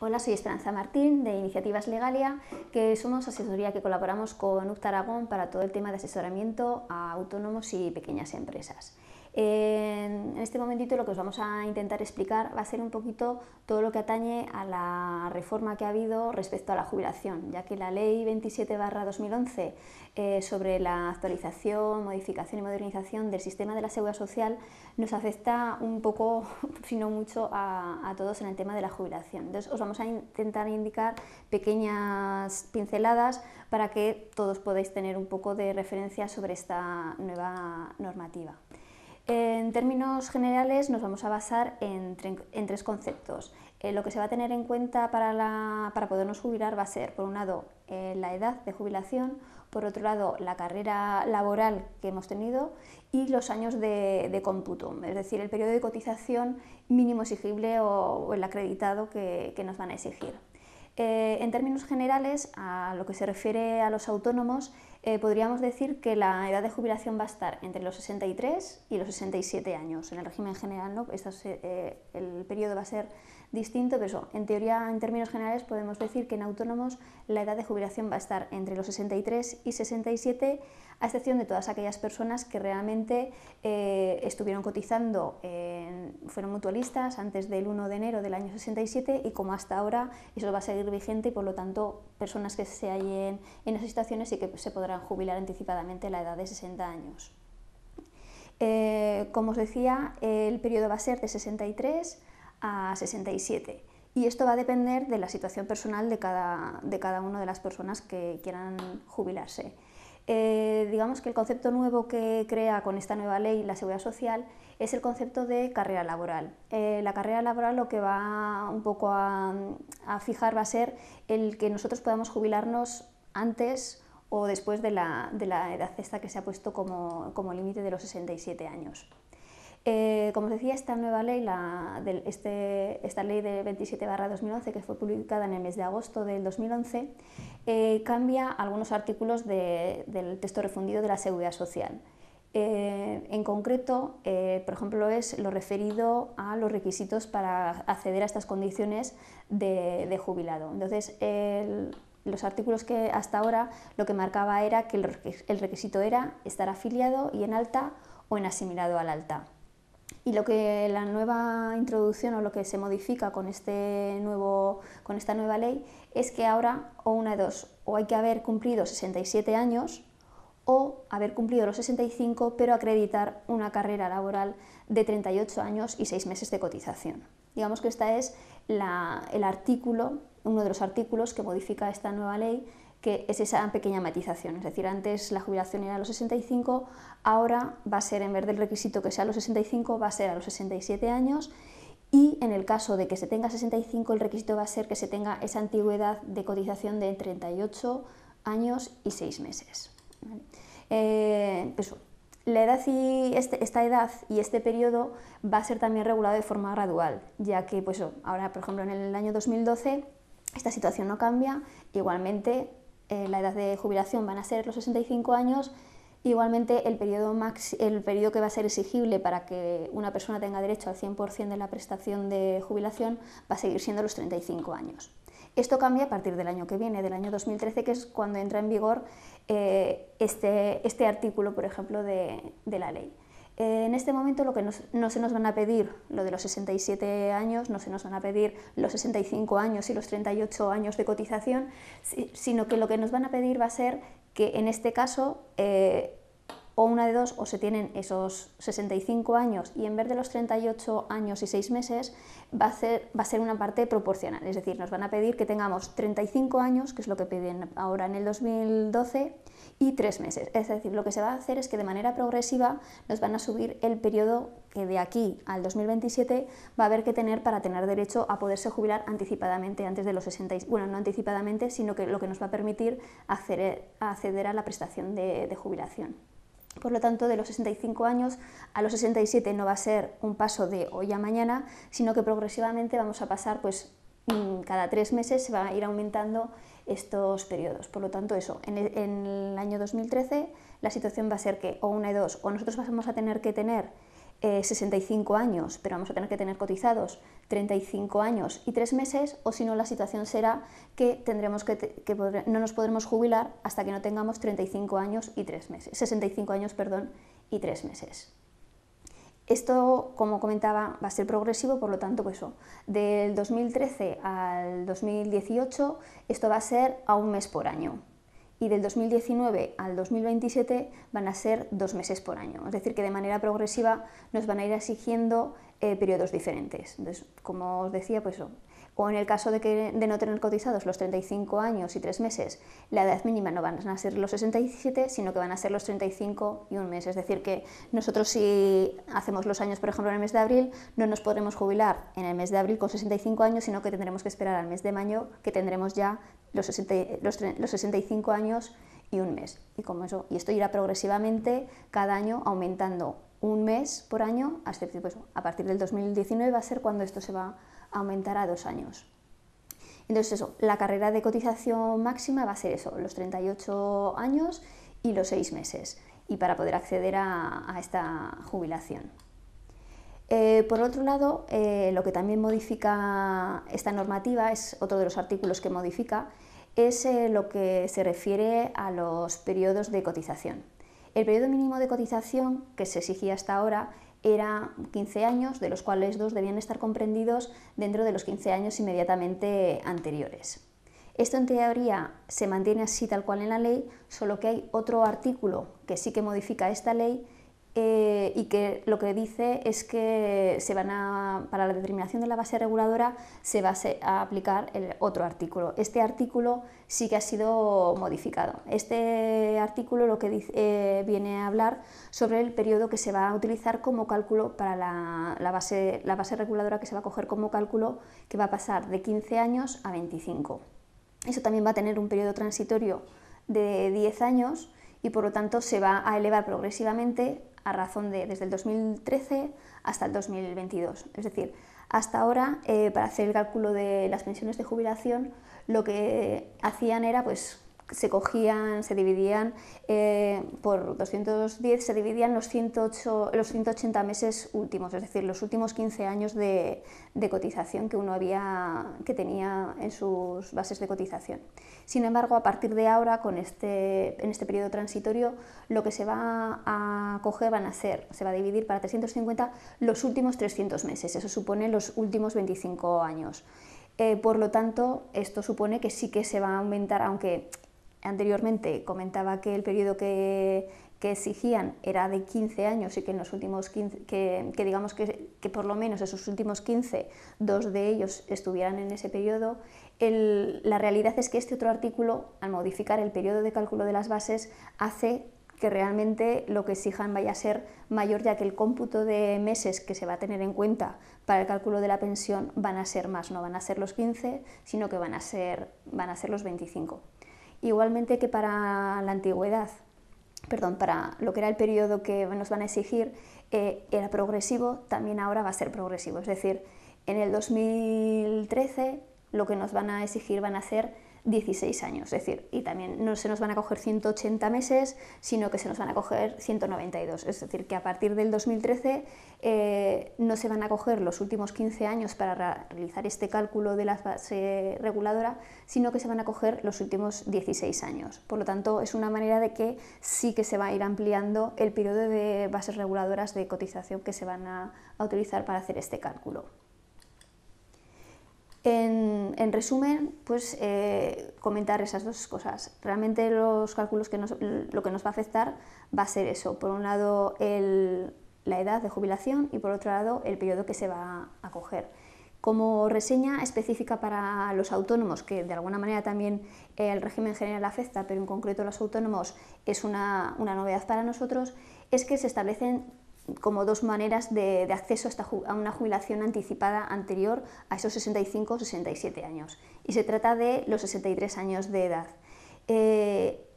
Hola, soy Esperanza Martín de Iniciativas Legalia, que somos asesoría que colaboramos con UPTA Aragón para todo el tema de asesoramiento a autónomos y pequeñas empresas. En este momentito lo que os vamos a intentar explicar va a ser un poquito todo lo que atañe a la reforma que ha habido respecto a la jubilación, ya que la Ley 27/2011 sobre la actualización, modificación y modernización del sistema de la Seguridad Social nos afecta un poco, si no mucho, a todos en el tema de la jubilación. Entonces os vamos a intentar indicar pequeñas pinceladas para que todos podáis tener un poco de referencia sobre esta nueva normativa. En términos generales nos vamos a basar en tres conceptos. Lo que se va a tener en cuenta para podernos jubilar va a ser, por un lado, la edad de jubilación, por otro lado, la carrera laboral que hemos tenido y los años de cómputo, es decir, el periodo de cotización mínimo exigible o el acreditado que nos van a exigir. En términos generales, a lo que se refiere a los autónomos, podríamos decir que la edad de jubilación va a estar entre los 63 y los 67 años. En el régimen general, ¿no? El periodo va a ser distinto, pero eso, en teoría, en términos generales, podemos decir que en autónomos la edad de jubilación va a estar entre los 63 y 67, a excepción de todas aquellas personas que realmente estuvieron cotizando, fueron mutualistas antes del 1 de enero del año 67 y como hasta ahora eso va a seguir vigente y por lo tanto personas que se hallen en esas situaciones sí que se podrán jubilar anticipadamente a la edad de 60 años. Como os decía, el periodo va a ser de 63 a 67 y esto va a depender de la situación personal de cada una de las personas que quieran jubilarse. Digamos que el concepto nuevo que crea con esta nueva ley la Seguridad Social es el concepto de carrera laboral. La carrera laboral lo que va un poco a fijar va a ser el que nosotros podamos jubilarnos antes o después de la edad esta que se ha puesto como límite de los 67 años. Como os decía, esta nueva ley, esta ley de 27/2011, que fue publicada en el mes de agosto del 2011, cambia algunos artículos del texto refundido de la Seguridad Social. En concreto, por ejemplo, es lo referido a los requisitos para acceder a estas condiciones de jubilado. Entonces, los artículos que hasta ahora lo que marcaba era que el requisito era estar afiliado y en alta o en asimilado al alta. Y lo que la nueva introducción o lo que se modifica con esta nueva ley es que ahora o una de dos, o hay que haber cumplido 67 años o haber cumplido los 65 pero acreditar una carrera laboral de 38 años y 6 meses de cotización. Digamos que este es uno de los artículos que modifica esta nueva ley, que es esa pequeña matización, es decir, antes la jubilación era a los 65, ahora va a ser, en vez del requisito que sea a los 65, va a ser a los 67 años y en el caso de que se tenga 65 el requisito va a ser que se tenga esa antigüedad de cotización de 38 años y 6 meses. La edad esta edad y este periodo va a ser también regulado de forma gradual, ya que ahora, por ejemplo, en el año 2012 esta situación no cambia, igualmente la edad de jubilación van a ser los 65 años, igualmente el periodo que va a ser exigible para que una persona tenga derecho al 100% de la prestación de jubilación va a seguir siendo los 35 años. Esto cambia a partir del año que viene, del año 2013, que es cuando entra en vigor este artículo, por ejemplo, de la ley. En este momento no se nos van a pedir lo de los 67 años, no se nos van a pedir los 65 años y los 38 años de cotización, sino que lo que nos van a pedir va a ser que en este caso o una de dos, o se tienen esos 65 años y en vez de los 38 años y 6 meses va a ser una parte proporcional, es decir, nos van a pedir que tengamos 35 años, que es lo que piden ahora en el 2012, y 3 meses. Es decir, lo que se va a hacer es que de manera progresiva nos van a subir el periodo que de aquí al 2027 va a haber que tener para tener derecho a poderse jubilar anticipadamente antes de los 60, bueno, no anticipadamente, sino que lo que nos va a permitir acceder a la prestación de jubilación. Por lo tanto, de los 65 años a los 67 no va a ser un paso de hoy a mañana, sino que progresivamente vamos a pasar, cada 3 meses se va a ir aumentando estos periodos. Por lo tanto, en el año 2013 la situación va a ser que o una de dos, o nosotros vamos a tener que tener 65 años, pero vamos a tener que tener cotizados 35 años y 3 meses, o si no, la situación será que no nos podremos jubilar hasta que no tengamos 35 años y 3 meses, 65 años, perdón, y 3 meses. Esto, como comentaba, va a ser progresivo, por lo tanto, pues del 2013 al 2018 esto va a ser a un mes por año. Y del 2019 al 2027 van a ser 2 meses por año. Es decir, que de manera progresiva nos van a ir exigiendo periodos diferentes. Entonces, como os decía, pues o en el caso de no tener cotizados los 35 años y 3 meses, la edad mínima no van a ser los 67, sino que van a ser los 35 y un mes. Es decir, que nosotros, si hacemos los años, por ejemplo, en el mes de abril, no nos podremos jubilar en el mes de abril con 65 años, sino que tendremos que esperar al mes de mayo, que tendremos ya los 65 años y un mes. Y esto irá progresivamente cada año aumentando un mes por año, a partir del 2019 va a ser cuando esto se va a aumentar a 2 años. Entonces la carrera de cotización máxima va a ser los 38 años y los 6 meses, y para poder acceder a esta jubilación. Por otro lado, lo que también modifica esta normativa, es otro de los artículos que modifica, es lo que se refiere a los periodos de cotización. El periodo mínimo de cotización que se exigía hasta ahora era 15 años, de los cuales 2 debían estar comprendidos dentro de los 15 años inmediatamente anteriores. Esto en teoría se mantiene así tal cual en la ley, solo que hay otro artículo que sí que modifica esta ley y que lo que dice es que para la determinación de la base reguladora se va a aplicar el otro artículo. Este artículo sí que ha sido modificado. Este artículo lo que viene a hablar sobre el periodo que se va a utilizar como cálculo para la base reguladora, que se va a coger como cálculo, que va a pasar de 15 años a 25. Eso también va a tener un periodo transitorio de 10 años y por lo tanto se va a elevar progresivamente a razón de desde el 2013 hasta el 2022. Es decir, hasta ahora, para hacer el cálculo de las pensiones de jubilación, lo que hacían era, pues, se dividían por 210, se dividían los 180 meses últimos, es decir, los últimos 15 años de cotización que uno tenía en sus bases de cotización. Sin embargo, a partir de ahora, en este periodo transitorio, lo que se va a coger se va a dividir para 350 los últimos 300 meses, eso supone los últimos 25 años. Por lo tanto, esto supone que sí que se va a aumentar, aunque anteriormente comentaba que el periodo que exigían era de 15 años y que en los últimos 15, digamos que por lo menos esos últimos 15, 2 de ellos estuvieran en ese periodo. La realidad es que este otro artículo, al modificar el periodo de cálculo de las bases, hace que realmente lo que exijan vaya a ser mayor, ya que el cómputo de meses que se va a tener en cuenta para el cálculo de la pensión van a ser más, no van a ser los 15, sino que van a ser los 25. Igualmente que para la antigüedad, para lo que era el periodo que nos van a exigir, era progresivo, también ahora va a ser progresivo. Es decir, en el 2013 lo que nos van a exigir van a ser 16 años, es decir, y también no se nos van a coger 180 meses, sino que se nos van a coger 192, es decir, que a partir del 2013 no se van a coger los últimos 15 años para realizar este cálculo de la base reguladora, sino que se van a coger los últimos 16 años. Por lo tanto, es una manera de que sí que se va a ir ampliando el periodo de bases reguladoras de cotización que se van a utilizar para hacer este cálculo. En resumen, pues comentar esas dos cosas. Realmente los cálculos lo que nos va a afectar va a ser eso. Por un lado, la edad de jubilación y por otro lado, el periodo que se va a coger. Como reseña específica para los autónomos, que de alguna manera también el régimen general afecta, pero en concreto los autónomos es una novedad para nosotros, es que se establecen como 2 maneras de acceso a una jubilación anticipada anterior a esos 65 o 67 años. Y se trata de los 63 años de edad.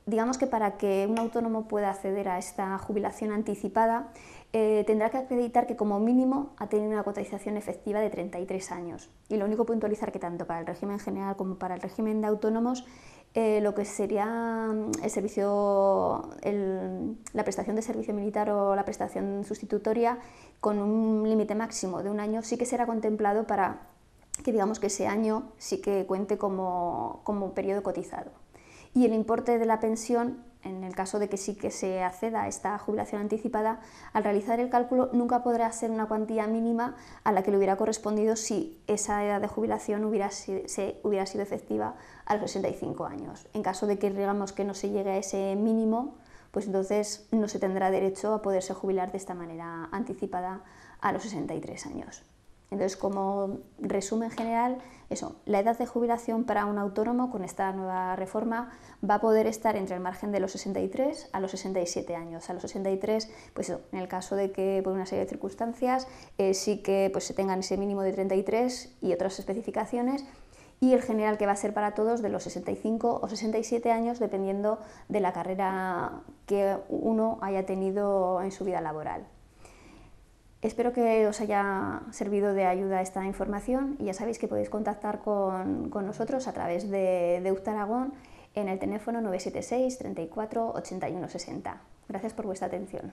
Digamos que para que un autónomo pueda acceder a esta jubilación anticipada, tendrá que acreditar que como mínimo ha tenido una cotización efectiva de 33 años. Y lo único puntualizar que tanto para el régimen general como para el régimen de autónomos, lo que sería el servicio, la prestación de servicio militar o la prestación sustitutoria con un límite máximo de 1 año sí que será contemplado para que digamos que ese año sí que cuente como periodo cotizado. Y el importe de la pensión, en el caso de que sí que se acceda a esta jubilación anticipada, al realizar el cálculo nunca podrá ser una cuantía mínima a la que le hubiera correspondido si esa edad de jubilación hubiera sido efectiva a los 65 años. En caso de que digamos que no se llegue a ese mínimo, pues entonces no se tendrá derecho a poderse jubilar de esta manera anticipada a los 63 años. Entonces, como resumen general, eso, la edad de jubilación para un autónomo con esta nueva reforma va a poder estar entre el margen de los 63 a los 67 años. A los 63, pues eso, en el caso de que por una serie de circunstancias sí que pues, se tengan ese mínimo de 33 y otras especificaciones, y el general que va a ser para todos de los 65 o 67 años, dependiendo de la carrera que uno haya tenido en su vida laboral. Espero que os haya servido de ayuda esta información y ya sabéis que podéis contactar con nosotros a través de UPT Aragón en el teléfono 976 34 81 60. Gracias por vuestra atención.